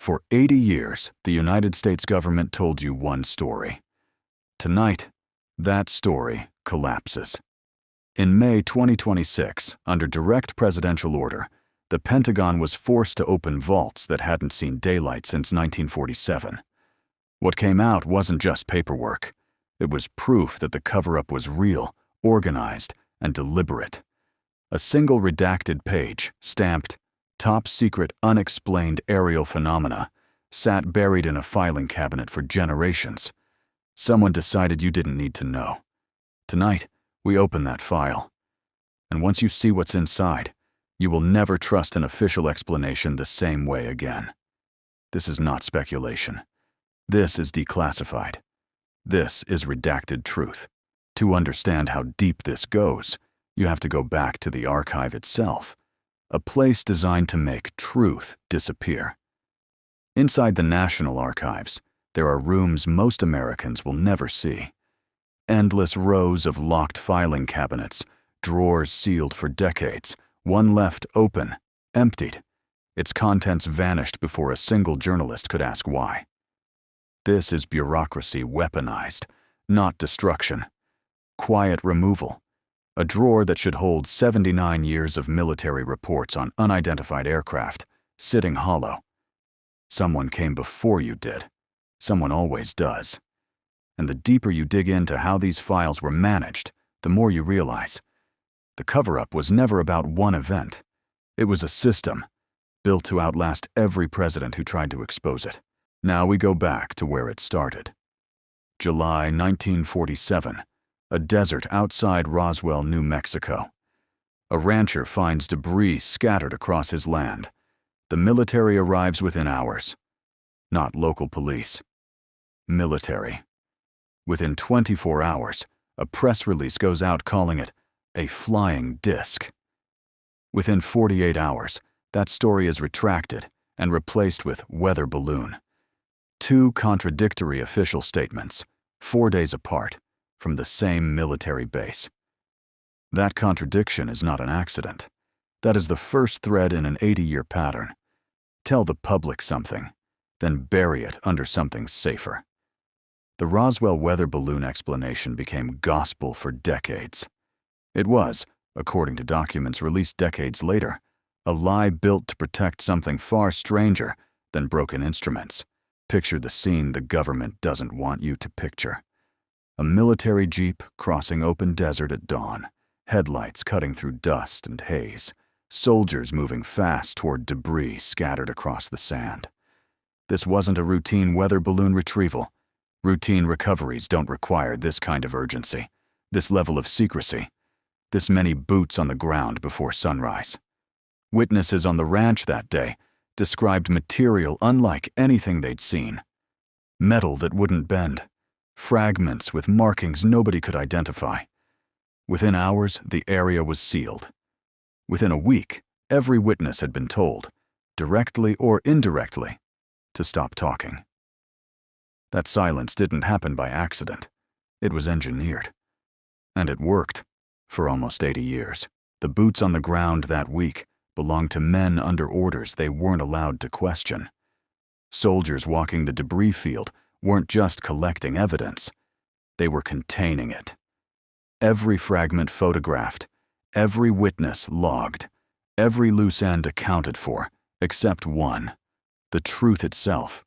For 80 years, the United States government told you one story. Tonight, that story collapses. In May 2026, under direct presidential order, the Pentagon was forced to open vaults that hadn't seen daylight since 1947. What came out wasn't just paperwork. It was proof that the cover-up was real, organized, and deliberate. A single redacted page, stamped, "Top Secret Unexplained Aerial Phenomena," sat buried in a filing cabinet for generations. Someone decided you didn't need to know. Tonight, we open that file. And once you see what's inside, you will never trust an official explanation the same way again. This is not speculation. This is declassified. This is redacted truth. To understand how deep this goes, you have to go back to the archive itself, a place designed to make truth disappear. Inside the National Archives, there are rooms most Americans will never see. Endless rows of locked filing cabinets, drawers sealed for decades, one left open, emptied. Its contents vanished before a single journalist could ask why. This is bureaucracy weaponized, not destruction. Quiet removal. A drawer that should hold 79 years of military reports on unidentified aircraft, sitting hollow. Someone came before you did. Someone always does. And the deeper you dig into how these files were managed, the more you realize. The cover-up was never about one event. It was a system, built to outlast every president who tried to expose it. Now we go back to where it started. July 1947, a desert outside Roswell, New Mexico. A rancher finds debris scattered across his land. The military arrives within hours. Not local police. Military. Within 24 hours, a press release goes out calling it a flying disc. Within 48 hours, that story is retracted and replaced with weather balloon. Two contradictory official statements, 4 days apart, from the same military base. That contradiction is not an accident. That is the first thread in an 80-year pattern. Tell the public something, then bury it under something safer. The Roswell weather balloon explanation became gospel for decades. It was, according to documents released decades later, a lie built to protect something far stranger than broken instruments. Picture the scene the government doesn't want you to picture. A military jeep crossing open desert at dawn, headlights cutting through dust and haze, soldiers moving fast toward debris scattered across the sand. This wasn't a routine weather balloon retrieval. Routine recoveries don't require this kind of urgency, this level of secrecy, this many boots on the ground before sunrise. Witnesses on the ranch that day described material unlike anything they'd seen. Metal that wouldn't bend, fragments with markings nobody could identify. Within hours, the area was sealed. Within a week, every witness had been told, directly or indirectly, to stop talking. That silence didn't happen by accident. It was engineered. And it worked, for almost 80 years. The boots on the ground that week belonged to men under orders they weren't allowed to question. Soldiers walking the debris field weren't just collecting evidence. They were containing it. Every fragment photographed, every witness logged, every loose end accounted for, except one, the truth itself,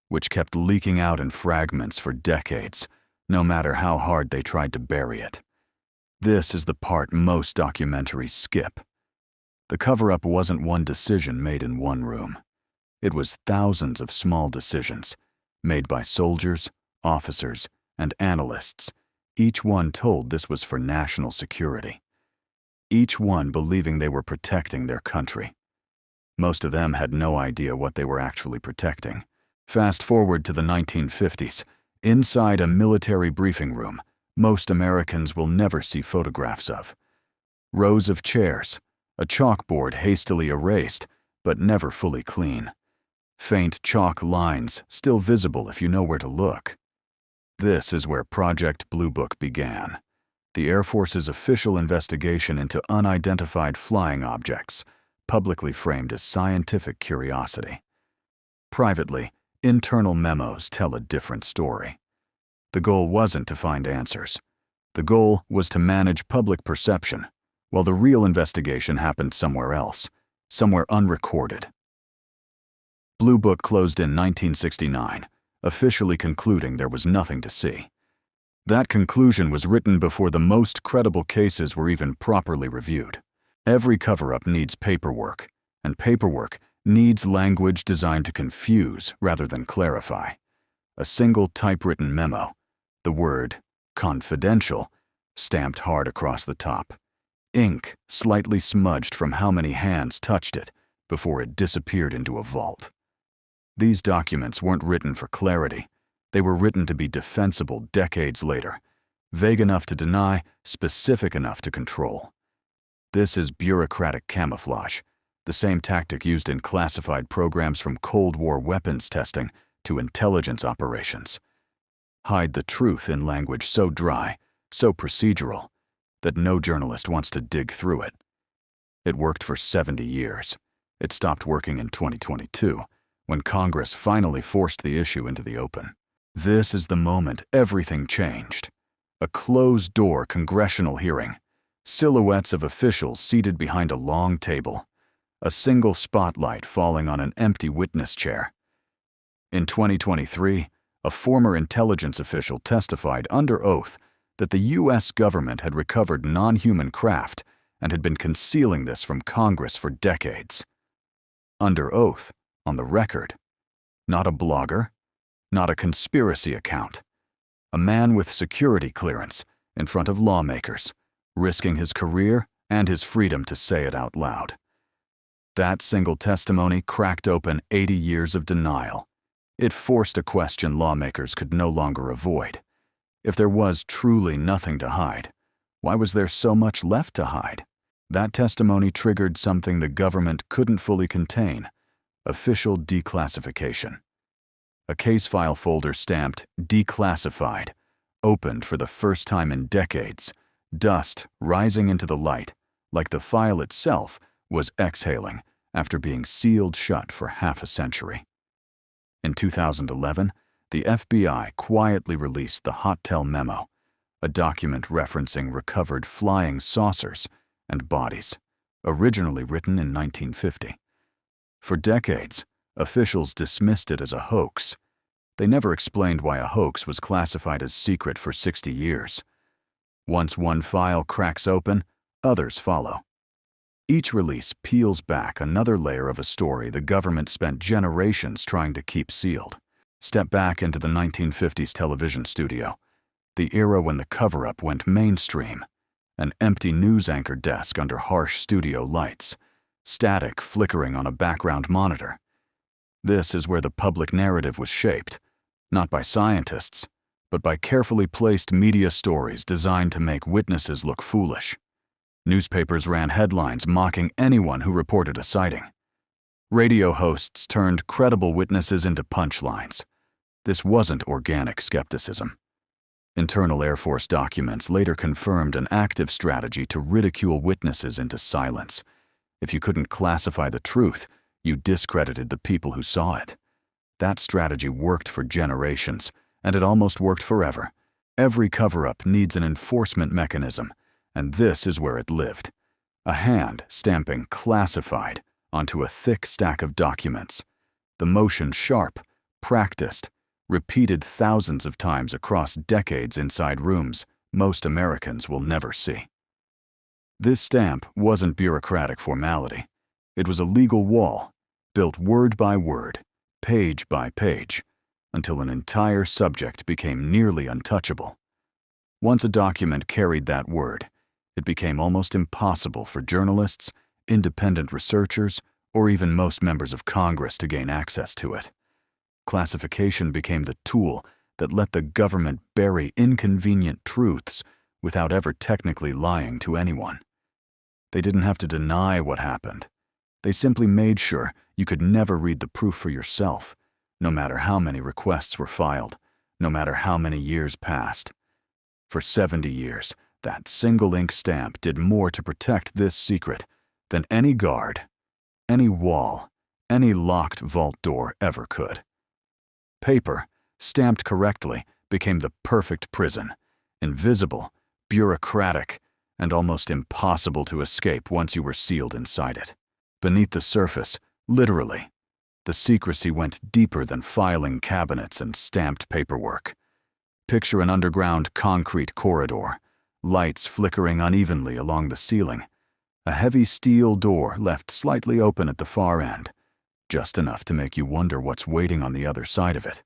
which kept leaking out in fragments for decades, no matter how hard they tried to bury it. This is the part most documentaries skip. The cover-up wasn't one decision made in one room. It was thousands of small decisions, made by soldiers, officers, and analysts, each one told this was for national security. Each one believing they were protecting their country. Most of them had no idea what they were actually protecting. Fast forward to the 1950s, inside a military briefing room, most Americans will never see photographs of. Rows of chairs, a chalkboard hastily erased, but never fully clean. Faint chalk lines still visible if you know where to look. This is where Project Blue Book began, the Air Force's official investigation into unidentified flying objects, publicly framed as scientific curiosity. Privately, internal memos tell a different story. The goal wasn't to find answers. The goal was to manage public perception, while the real investigation happened somewhere else, somewhere unrecorded. Blue Book closed in 1969, officially concluding there was nothing to see. That conclusion was written before the most credible cases were even properly reviewed. Every cover-up needs paperwork, and paperwork needs language designed to confuse rather than clarify. A single typewritten memo, the word confidential, stamped hard across the top. Ink slightly smudged from how many hands touched it before it disappeared into a vault. These documents weren't written for clarity. They were written to be defensible decades later, vague enough to deny, specific enough to control. This is bureaucratic camouflage, the same tactic used in classified programs from Cold War weapons testing to intelligence operations. Hide the truth in language so dry, so procedural, that no journalist wants to dig through it. It worked for 70 years. It stopped working in 2022, when Congress finally forced the issue into the open. This is the moment everything changed. A closed-door congressional hearing, silhouettes of officials seated behind a long table, a single spotlight falling on an empty witness chair. In 2023, a former intelligence official testified under oath that the U.S. government had recovered non-human craft and had been concealing this from Congress for decades. Under oath, on the record. Not a blogger, not a conspiracy account. A man with security clearance in front of lawmakers, risking his career and his freedom to say it out loud. That single testimony cracked open 80 years of denial. It forced a question lawmakers could no longer avoid. If there was truly nothing to hide, why was there so much left to hide? That testimony triggered something the government couldn't fully contain: official declassification. A case file folder stamped Declassified opened for the first time in decades, dust rising into the light, like the file itself was exhaling after being sealed shut for half a century. In 2011, the FBI quietly released the Hot Tell Memo, a document referencing recovered flying saucers and bodies, originally written in 1950. For decades, officials dismissed it as a hoax. They never explained why a hoax was classified as secret for 60 years. Once one file cracks open, others follow. Each release peels back another layer of a story the government spent generations trying to keep sealed. Step back into the 1950s television studio, the era when the cover-up went mainstream. An empty news anchor desk under harsh studio lights, static flickering on a background monitor. This is where the public narrative was shaped, not by scientists, but by carefully placed media stories designed to make witnesses look foolish. Newspapers ran headlines mocking anyone who reported a sighting. Radio hosts turned credible witnesses into punchlines. This wasn't organic skepticism. Internal Air Force documents later confirmed an active strategy to ridicule witnesses into silence. If you couldn't classify the truth, you discredited the people who saw it. That strategy worked for generations, and it almost worked forever. Every cover-up needs an enforcement mechanism, and this is where it lived. A hand stamping classified onto a thick stack of documents. The motion sharp, practiced, repeated thousands of times across decades inside rooms most Americans will never see. This stamp wasn't bureaucratic formality. It was a legal wall, built word by word, page by page, until an entire subject became nearly untouchable. Once a document carried that word, it became almost impossible for journalists, independent researchers, or even most members of Congress to gain access to it. Classification became the tool that let the government bury inconvenient truths without ever technically lying to anyone. They didn't have to deny what happened. They simply made sure you could never read the proof for yourself, no matter how many requests were filed, no matter how many years passed. For 70 years, that single ink stamp did more to protect this secret than any guard, any wall, any locked vault door ever could. Paper, stamped correctly, became the perfect prison, invisible, bureaucratic, and almost impossible to escape once you were sealed inside it. Beneath the surface, literally, the secrecy went deeper than filing cabinets and stamped paperwork. Picture an underground concrete corridor, lights flickering unevenly along the ceiling, a heavy steel door left slightly open at the far end, just enough to make you wonder what's waiting on the other side of it.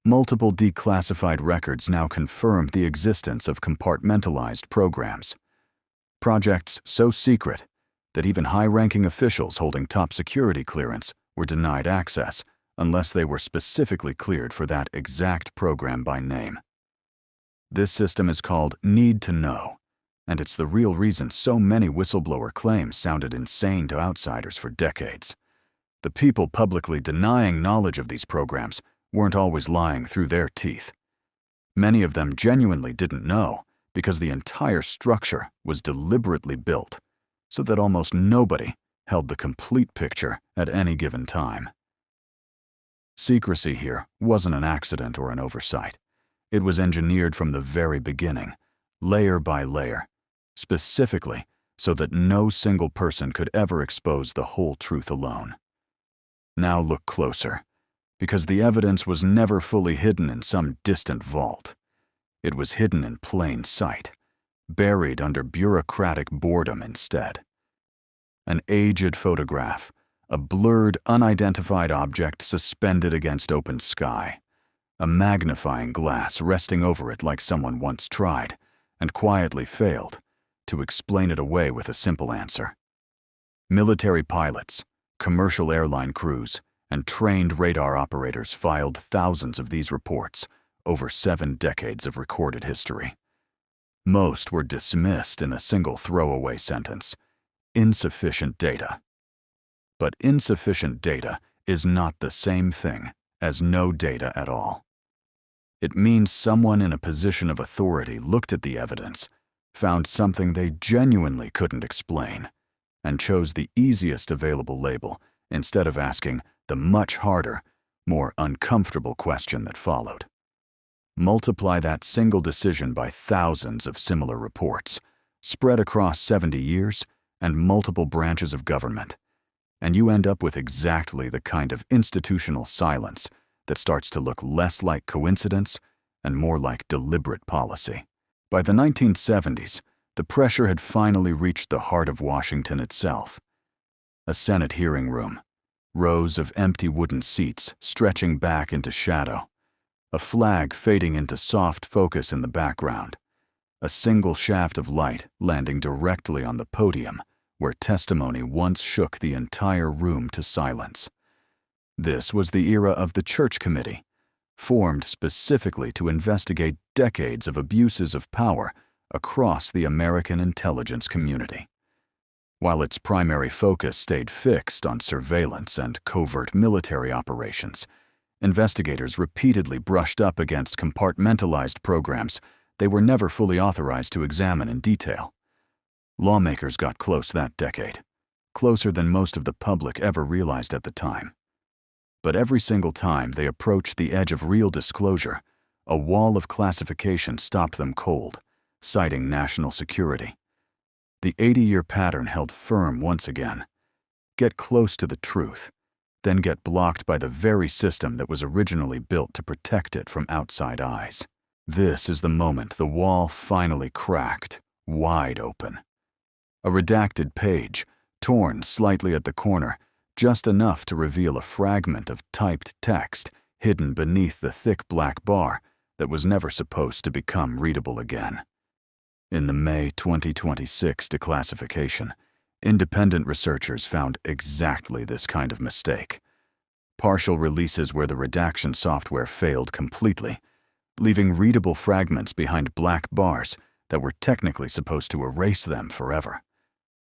Multiple declassified records now confirmed the existence of compartmentalized programs. Projects so secret that even high-ranking officials holding top security clearance were denied access unless they were specifically cleared for that exact program by name. This system is called Need to Know, and it's the real reason so many whistleblower claims sounded insane to outsiders for decades. The people publicly denying knowledge of these programs weren't always lying through their teeth. Many of them genuinely didn't know because the entire structure was deliberately built so that almost nobody held the complete picture at any given time. Secrecy here wasn't an accident or an oversight. It was engineered from the very beginning, layer by layer, specifically so that no single person could ever expose the whole truth alone. Now look closer, because the evidence was never fully hidden in some distant vault. It was hidden in plain sight, buried under bureaucratic boredom instead. An aged photograph, a blurred, unidentified object suspended against open sky, a magnifying glass resting over it like someone once tried, and quietly failed, to explain it away with a simple answer. Military pilots, commercial airline crews, and trained radar operators filed thousands of these reports over 7 decades of recorded history. Most were dismissed in a single throwaway sentence: insufficient data. But insufficient data is not the same thing as no data at all. It means someone in a position of authority looked at the evidence, found something they genuinely couldn't explain, and chose the easiest available label instead of asking the much harder, more uncomfortable question that followed. Multiply that single decision by thousands of similar reports, spread across 70 years and multiple branches of government, and you end up with exactly the kind of institutional silence that starts to look less like coincidence and more like deliberate policy. By the 1970s, the pressure had finally reached the heart of Washington itself. A Senate hearing room, rows of empty wooden seats stretching back into shadow, a flag fading into soft focus in the background, a single shaft of light landing directly on the podium where testimony once shook the entire room to silence. This was the era of the Church Committee, formed specifically to investigate decades of abuses of power across the American intelligence community. While its primary focus stayed fixed on surveillance and covert military operations, investigators repeatedly brushed up against compartmentalized programs they were never fully authorized to examine in detail. Lawmakers got close that decade, closer than most of the public ever realized at the time. But every single time they approached the edge of real disclosure, a wall of classification stopped them cold, citing national security. The 80-year pattern held firm once again. Get close to the truth, then get blocked by the very system that was originally built to protect it from outside eyes. This is the moment the wall finally cracked, wide open. A redacted page, torn slightly at the corner, just enough to reveal a fragment of typed text hidden beneath the thick black bar that was never supposed to become readable again. In the May 2026 declassification, independent researchers found exactly this kind of mistake. Partial releases where the redaction software failed completely, leaving readable fragments behind black bars that were technically supposed to erase them forever.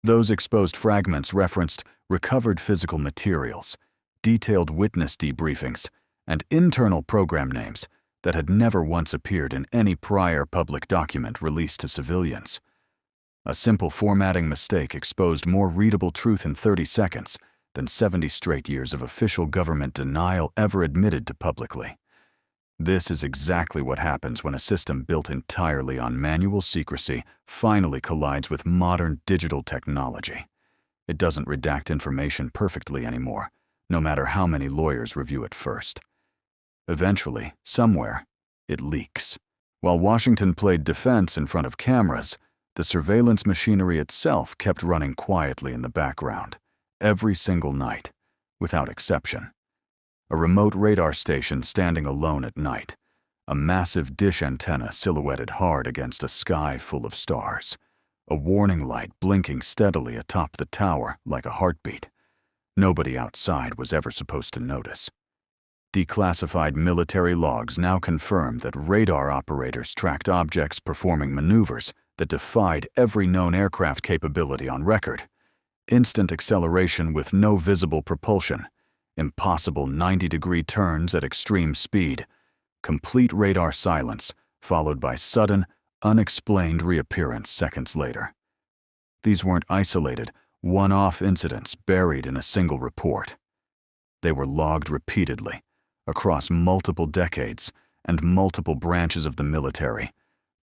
Those exposed fragments referenced recovered physical materials, detailed witness debriefings, and internal program names that had never once appeared in any prior public document released to civilians. A simple formatting mistake exposed more readable truth in 30 seconds than 70 straight years of official government denial ever admitted to publicly. This is exactly what happens when a system built entirely on manual secrecy finally collides with modern digital technology. It doesn't redact information perfectly anymore, no matter how many lawyers review it first. Eventually, somewhere, it leaks. While Washington played defense in front of cameras, the surveillance machinery itself kept running quietly in the background, every single night, without exception. A remote radar station standing alone at night, a massive dish antenna silhouetted hard against a sky full of stars, a warning light blinking steadily atop the tower like a heartbeat. Nobody outside was ever supposed to notice. Declassified military logs now confirm that radar operators tracked objects performing maneuvers that defied every known aircraft capability on record. Instant acceleration with no visible propulsion, impossible 90-degree turns at extreme speed, complete radar silence, followed by sudden, unexplained reappearance seconds later. These weren't isolated, one-off incidents buried in a single report. They were logged repeatedly, across multiple decades and multiple branches of the military,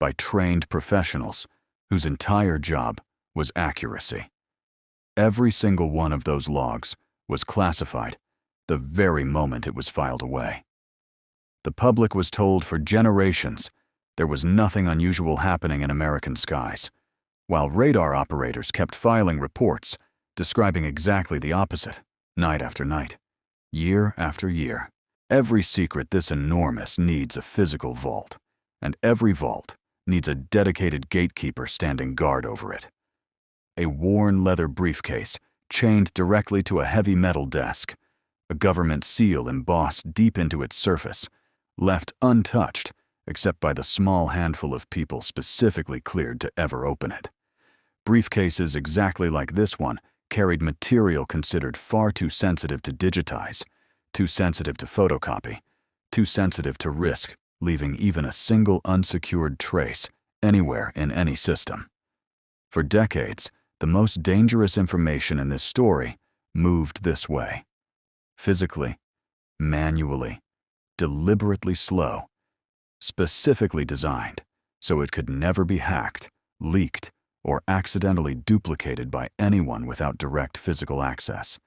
by trained professionals whose entire job was accuracy. Every single one of those logs was classified the very moment it was filed away. The public was told for generations there was nothing unusual happening in American skies, while radar operators kept filing reports describing exactly the opposite, night after night, year after year. Every secret this enormous needs a physical vault, and every vault needs a dedicated gatekeeper standing guard over it. A worn leather briefcase chained directly to a heavy metal desk, a government seal embossed deep into its surface, left untouched except by the small handful of people specifically cleared to ever open it. Briefcases exactly like this one carried material considered far too sensitive to digitize, too sensitive to photocopy, too sensitive to risk leaving even a single unsecured trace anywhere in any system. For decades, the most dangerous information in this story moved this way. Physically, manually, deliberately slow, specifically designed so it could never be hacked, leaked, or accidentally duplicated by anyone without direct physical access.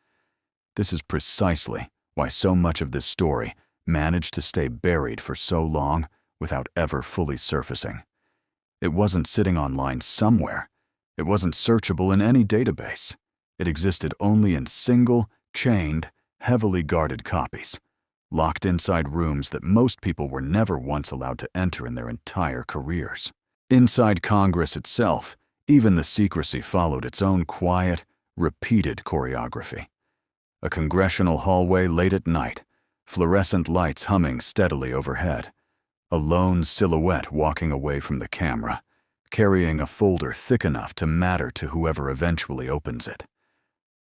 This is precisely why so much of this story managed to stay buried for so long without ever fully surfacing. It wasn't sitting online somewhere. It wasn't searchable in any database. It existed only in single, chained, heavily guarded copies, locked inside rooms that most people were never once allowed to enter in their entire careers. Inside Congress itself, even the secrecy followed its own quiet, repeated choreography. A congressional hallway late at night, fluorescent lights humming steadily overhead, a lone silhouette walking away from the camera, carrying a folder thick enough to matter to whoever eventually opens it.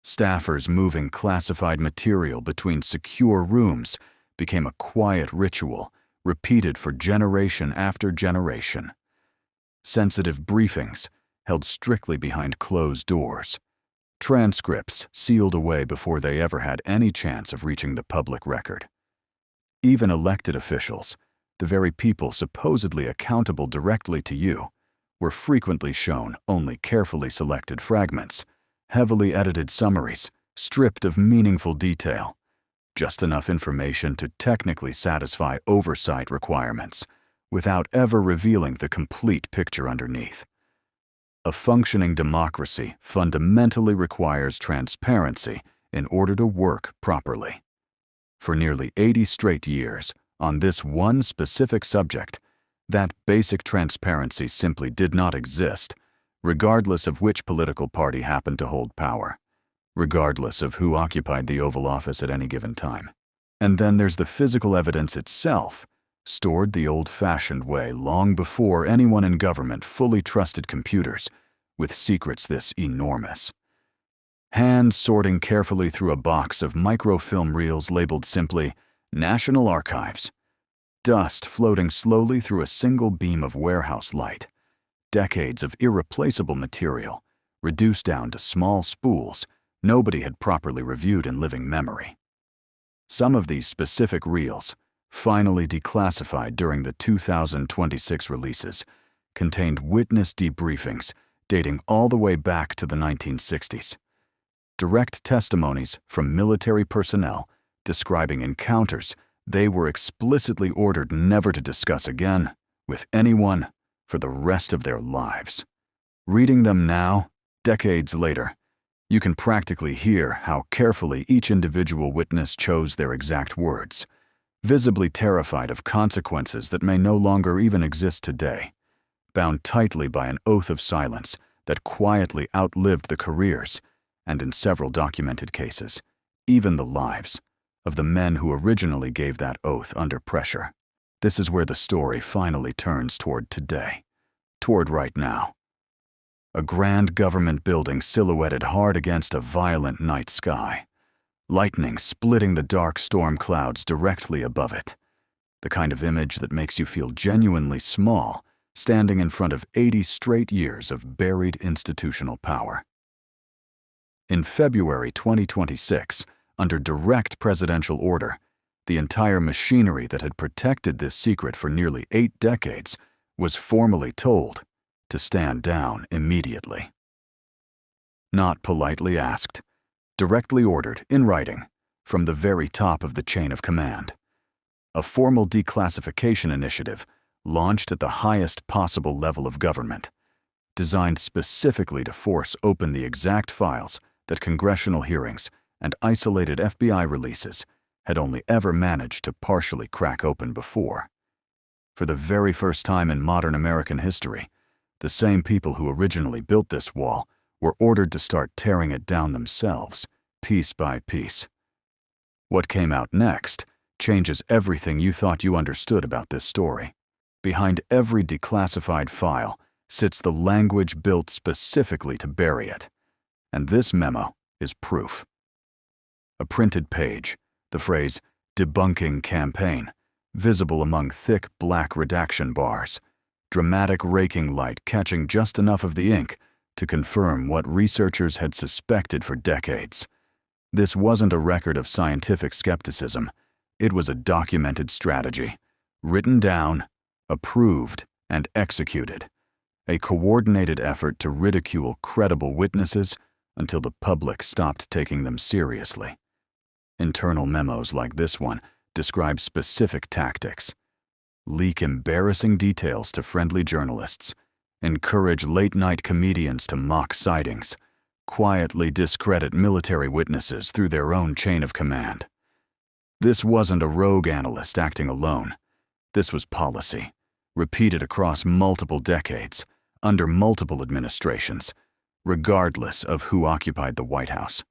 Staffers moving classified material between secure rooms became a quiet ritual repeated for generation after generation. Sensitive briefings held strictly behind closed doors. Transcripts sealed away before they ever had any chance of reaching the public record. Even elected officials, the very people supposedly accountable directly to you, were frequently shown only carefully selected fragments, heavily edited summaries, stripped of meaningful detail, just enough information to technically satisfy oversight requirements, without ever revealing the complete picture underneath. A functioning democracy fundamentally requires transparency in order to work properly. For nearly 80 straight years, on this one specific subject, that basic transparency simply did not exist, regardless of which political party happened to hold power, regardless of who occupied the Oval Office at any given time. And then there's the physical evidence itself, stored the old-fashioned way long before anyone in government fully trusted computers with secrets this enormous. Hands sorting carefully through a box of microfilm reels labeled simply National Archives. Dust floating slowly through a single beam of warehouse light. Decades of irreplaceable material, reduced down to small spools, nobody had properly reviewed in living memory. Some of these specific reels, finally declassified during the 2026 releases, contained witness debriefings dating all the way back to the 1960s. Direct testimonies from military personnel describing encounters they were explicitly ordered never to discuss again with anyone for the rest of their lives. Reading them now, decades later, you can practically hear how carefully each individual witness chose their exact words, visibly terrified of consequences that may no longer even exist today, bound tightly by an oath of silence that quietly outlived the careers, and in several documented cases, even the lives, of the men who originally gave that oath under pressure. This is where the story finally turns toward today, toward right now. A grand government building silhouetted hard against a violent night sky, lightning splitting the dark storm clouds directly above it, the kind of image that makes you feel genuinely small, standing in front of 80 straight years of buried institutional power. In February 2026, under direct presidential order, the entire machinery that had protected this secret for nearly 8 decades was formally told to stand down immediately. Not politely asked, directly ordered in writing from the very top of the chain of command. A formal declassification initiative launched at the highest possible level of government, designed specifically to force open the exact files that congressional hearings and isolated FBI releases had only ever managed to partially crack open before. For the very first time in modern American history, the same people who originally built this wall were ordered to start tearing it down themselves, piece by piece. What came out next changes everything you thought you understood about this story. Behind every declassified file sits the language built specifically to bury it, and this memo is proof. A printed page, the phrase "debunking campaign," visible among thick black redaction bars, dramatic raking light catching just enough of the ink to confirm what researchers had suspected for decades. This wasn't a record of scientific skepticism. It was a documented strategy, written down, approved, and executed. A coordinated effort to ridicule credible witnesses until the public stopped taking them seriously. Internal memos like this one describe specific tactics. Leak embarrassing details to friendly journalists, encourage late-night comedians to mock sightings, quietly discredit military witnesses through their own chain of command. This wasn't a rogue analyst acting alone. This was policy, repeated across multiple decades, under multiple administrations, regardless of who occupied the White House.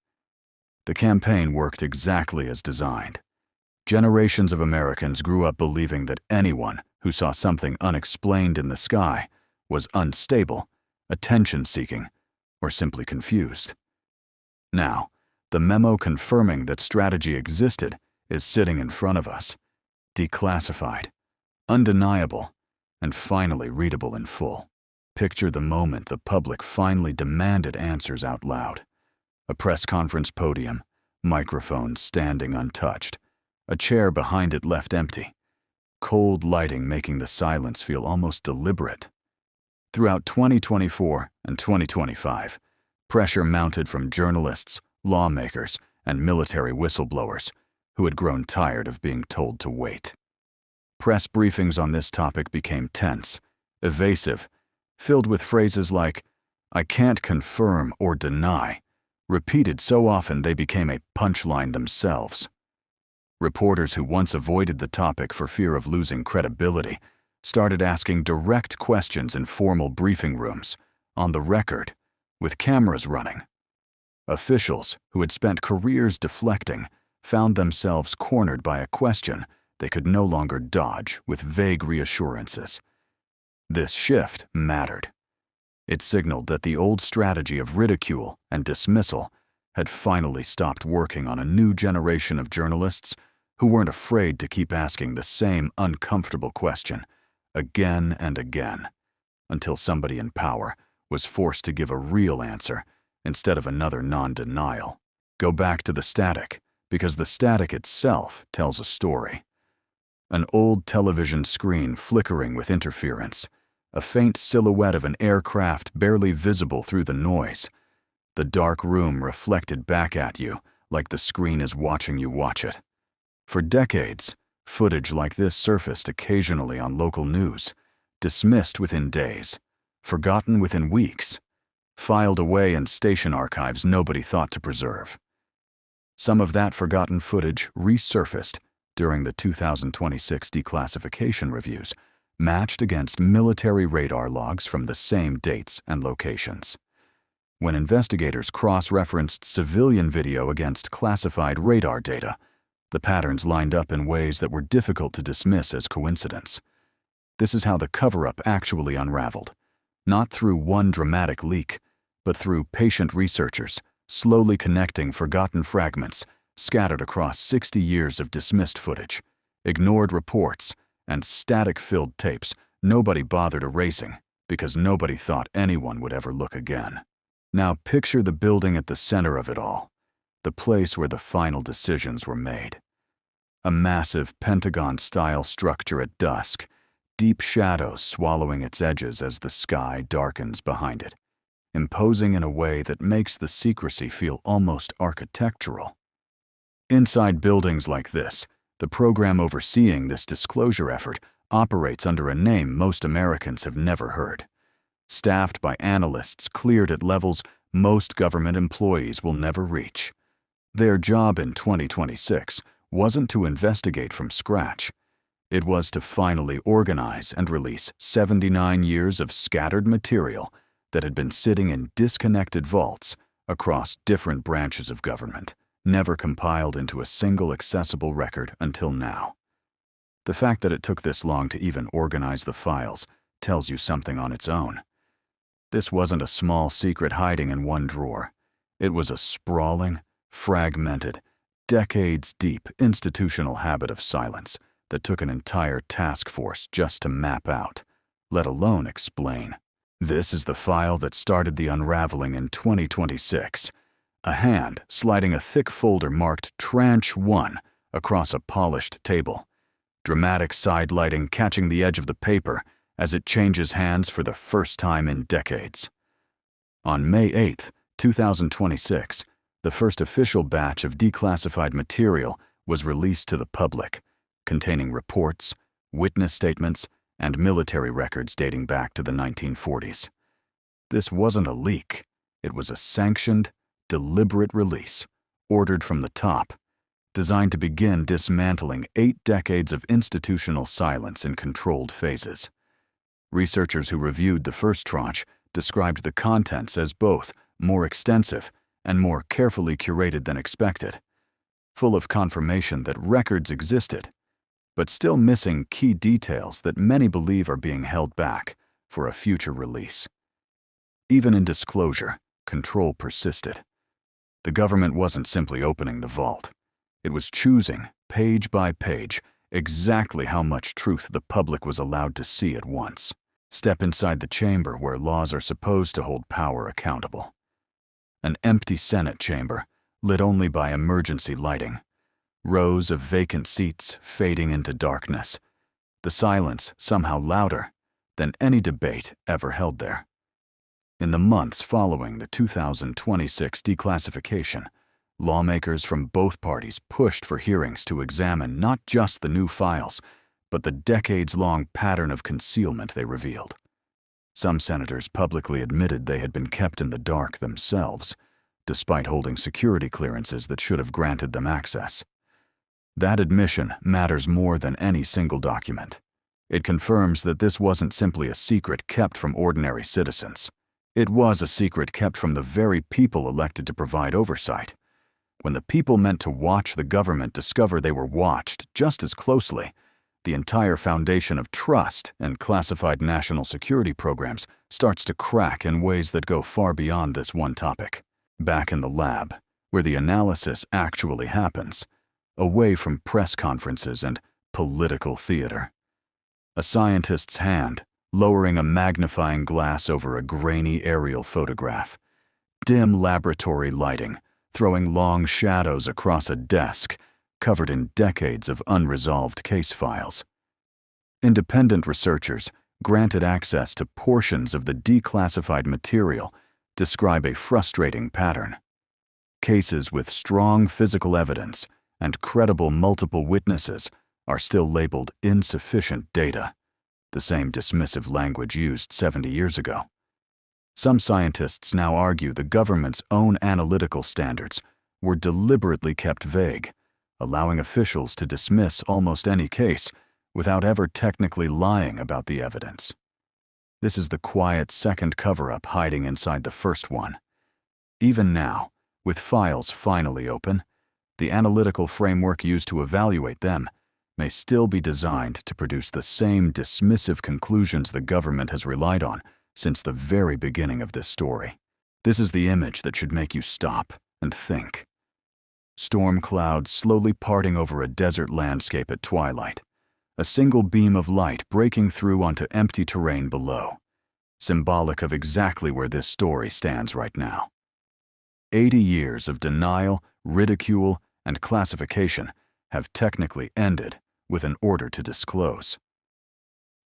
The campaign worked exactly as designed. Generations of Americans grew up believing that anyone who saw something unexplained in the sky was unstable, attention-seeking, or simply confused. Now, the memo confirming that strategy existed is sitting in front of us, declassified, undeniable, and finally readable in full. Picture the moment the public finally demanded answers out loud. A press conference podium, microphone standing untouched, a chair behind it left empty, cold lighting making the silence feel almost deliberate. Throughout 2024 and 2025, pressure mounted from journalists, lawmakers, and military whistleblowers who had grown tired of being told to wait. Press briefings on this topic became tense, evasive, filled with phrases like, "I can't confirm or deny," repeated so often they became a punchline themselves. Reporters who once avoided the topic for fear of losing credibility started asking direct questions in formal briefing rooms, on the record, with cameras running. Officials who had spent careers deflecting found themselves cornered by a question they could no longer dodge with vague reassurances. This shift mattered. It signaled that the old strategy of ridicule and dismissal had finally stopped working on a new generation of journalists who weren't afraid to keep asking the same uncomfortable question again and again, until somebody in power was forced to give a real answer instead of another non-denial. Go back to the static, because the static itself tells a story. An old television screen flickering with interference, a faint silhouette of an aircraft barely visible through the noise, the dark room reflected back at you like the screen is watching you watch it. For decades, footage like this surfaced occasionally on local news, dismissed within days, forgotten within weeks, filed away in station archives nobody thought to preserve. Some of that forgotten footage resurfaced during the 2026 declassification reviews, matched against military radar logs from the same dates and locations. When investigators cross-referenced civilian video against classified radar data, the patterns lined up in ways that were difficult to dismiss as coincidence. This is how the cover-up actually unraveled, not through one dramatic leak, but through patient researchers slowly connecting forgotten fragments scattered across 60 years of dismissed footage, ignored reports, and static-filled tapes nobody bothered erasing because nobody thought anyone would ever look again. Now picture the building at the center of it all, the place where the final decisions were made. A massive Pentagon-style structure at dusk, deep shadows swallowing its edges as the sky darkens behind it, imposing in a way that makes the secrecy feel almost architectural. Inside buildings like this, the program overseeing this disclosure effort operates under a name most Americans have never heard. Staffed by analysts cleared at levels most government employees will never reach. Their job in 2026 wasn't to investigate from scratch. It was to finally organize and release 79 years of scattered material that had been sitting in disconnected vaults across different branches of government, never compiled into a single accessible record until now. The fact that it took this long to even organize the files tells you something on its own. This wasn't a small secret hiding in one drawer. It was a sprawling, fragmented, decades-deep institutional habit of silence that took an entire task force just to map out, let alone explain. This is the file that started the unraveling in 2026. A hand sliding a thick folder marked Tranche 1 across a polished table. Dramatic side lighting catching the edge of the paper as it changes hands for the first time in decades. On May 8, 2026, the first official batch of declassified material was released to the public, containing reports, witness statements, and military records dating back to the 1940s. This wasn't a leak. It was a sanctioned, deliberate release, ordered from the top, designed to begin dismantling 8 decades of institutional silence in controlled phases. Researchers who reviewed the first tranche described the contents as both more extensive and more carefully curated than expected, full of confirmation that records existed, but still missing key details that many believe are being held back for a future release. Even in disclosure, control persisted. The government wasn't simply opening the vault. It was choosing, page by page, exactly how much truth the public was allowed to see at once. Step inside the chamber where laws are supposed to hold power accountable. An empty Senate chamber, lit only by emergency lighting. Rows of vacant seats fading into darkness. The silence somehow louder than any debate ever held there. In the months following the 2026 declassification, lawmakers from both parties pushed for hearings to examine not just the new files, but the decades-long pattern of concealment they revealed. Some senators publicly admitted they had been kept in the dark themselves, despite holding security clearances that should have granted them access. That admission matters more than any single document. It confirms that this wasn't simply a secret kept from ordinary citizens. It was a secret kept from the very people elected to provide oversight. When the people meant to watch the government discover they were watched just as closely, the entire foundation of trust in classified national security programs starts to crack in ways that go far beyond this one topic. Back in the lab, where the analysis actually happens, away from press conferences and political theater. A scientist's hand lowering a magnifying glass over a grainy aerial photograph. Dim laboratory lighting, throwing long shadows across a desk covered in decades of unresolved case files. Independent researchers, granted access to portions of the declassified material, describe a frustrating pattern. Cases with strong physical evidence and credible multiple witnesses are still labeled insufficient data, the same dismissive language used 70 years ago. Some scientists now argue the government's own analytical standards were deliberately kept vague, allowing officials to dismiss almost any case without ever technically lying about the evidence. This is the quiet second cover-up hiding inside the first one. Even now, with files finally open, the analytical framework used to evaluate them may still be designed to produce the same dismissive conclusions the government has relied on since the very beginning of this story. This is the image that should make you stop and think. Storm clouds slowly parting over a desert landscape at twilight. A single beam of light breaking through onto empty terrain below, symbolic of exactly where this story stands right now. 80 years of denial, ridicule, and classification have technically ended with an order to disclose.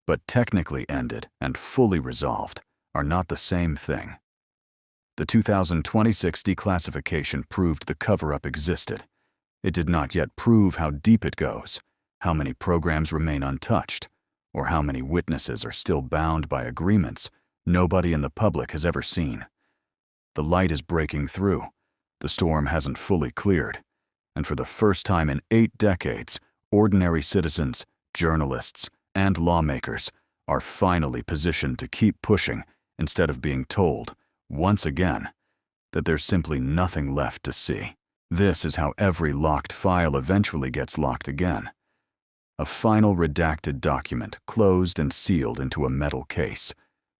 But technically ended and fully resolved are not the same thing. The 2026 declassification proved the cover-up existed. It did not yet prove how deep it goes, how many programs remain untouched, or how many witnesses are still bound by agreements nobody in the public has ever seen. The light is breaking through. The storm hasn't fully cleared. And for the first time in 8 decades, ordinary citizens, journalists, and lawmakers are finally positioned to keep pushing instead of being told, once again, that there's simply nothing left to see. This is how every locked file eventually gets locked again. A final redacted document closed and sealed into a metal case,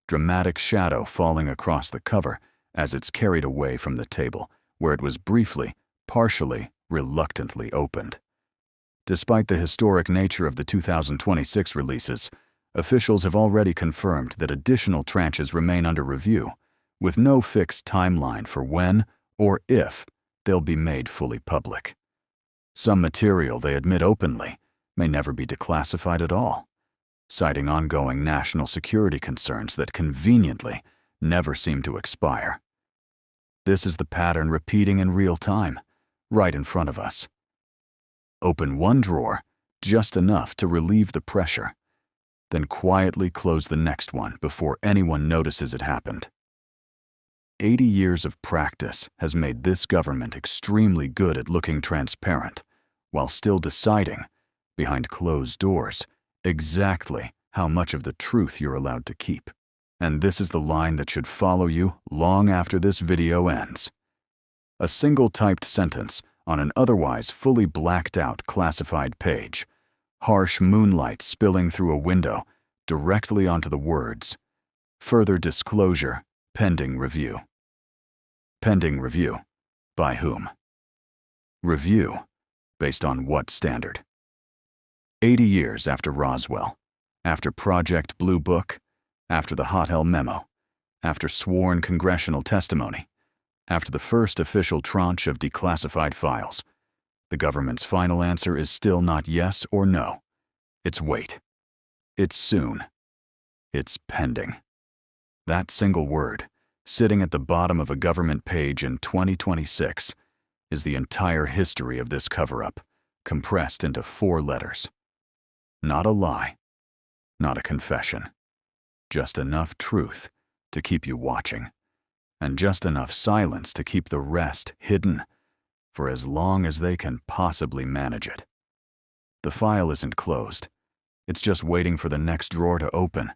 dramatic shadow falling across the cover as it's carried away from the table, where it was briefly, partially, reluctantly opened. Despite the historic nature of the 2026 releases, officials have already confirmed that additional tranches remain under review, with no fixed timeline for when or if they'll be made fully public. Some material, they admit openly, may never be declassified at all, citing ongoing national security concerns that conveniently never seem to expire. This is the pattern repeating in real time, right in front of us. Open one drawer, just enough to relieve the pressure, then quietly close the next one before anyone notices it happened. 80 years of practice has made this government extremely good at looking transparent, while still deciding, behind closed doors, exactly how much of the truth you're allowed to keep. And this is the line that should follow you long after this video ends. A single typed sentence on an otherwise fully blacked out classified page, harsh moonlight spilling through a window directly onto the words, "Further disclosure, pending review." Pending review. By whom? Review. Based on what standard? 80 years after Roswell, after Project Blue Book, after the Hot Hell Memo, after sworn congressional testimony, after the first official tranche of declassified files, the government's final answer is still not yes or no. It's wait. It's soon. It's pending. That single word, sitting at the bottom of a government page in 2026, is the entire history of this cover-up, compressed into 4 letters. Not a lie, not a confession, just enough truth to keep you watching, and just enough silence to keep the rest hidden for as long as they can possibly manage it. The file isn't closed. It's just waiting for the next drawer to open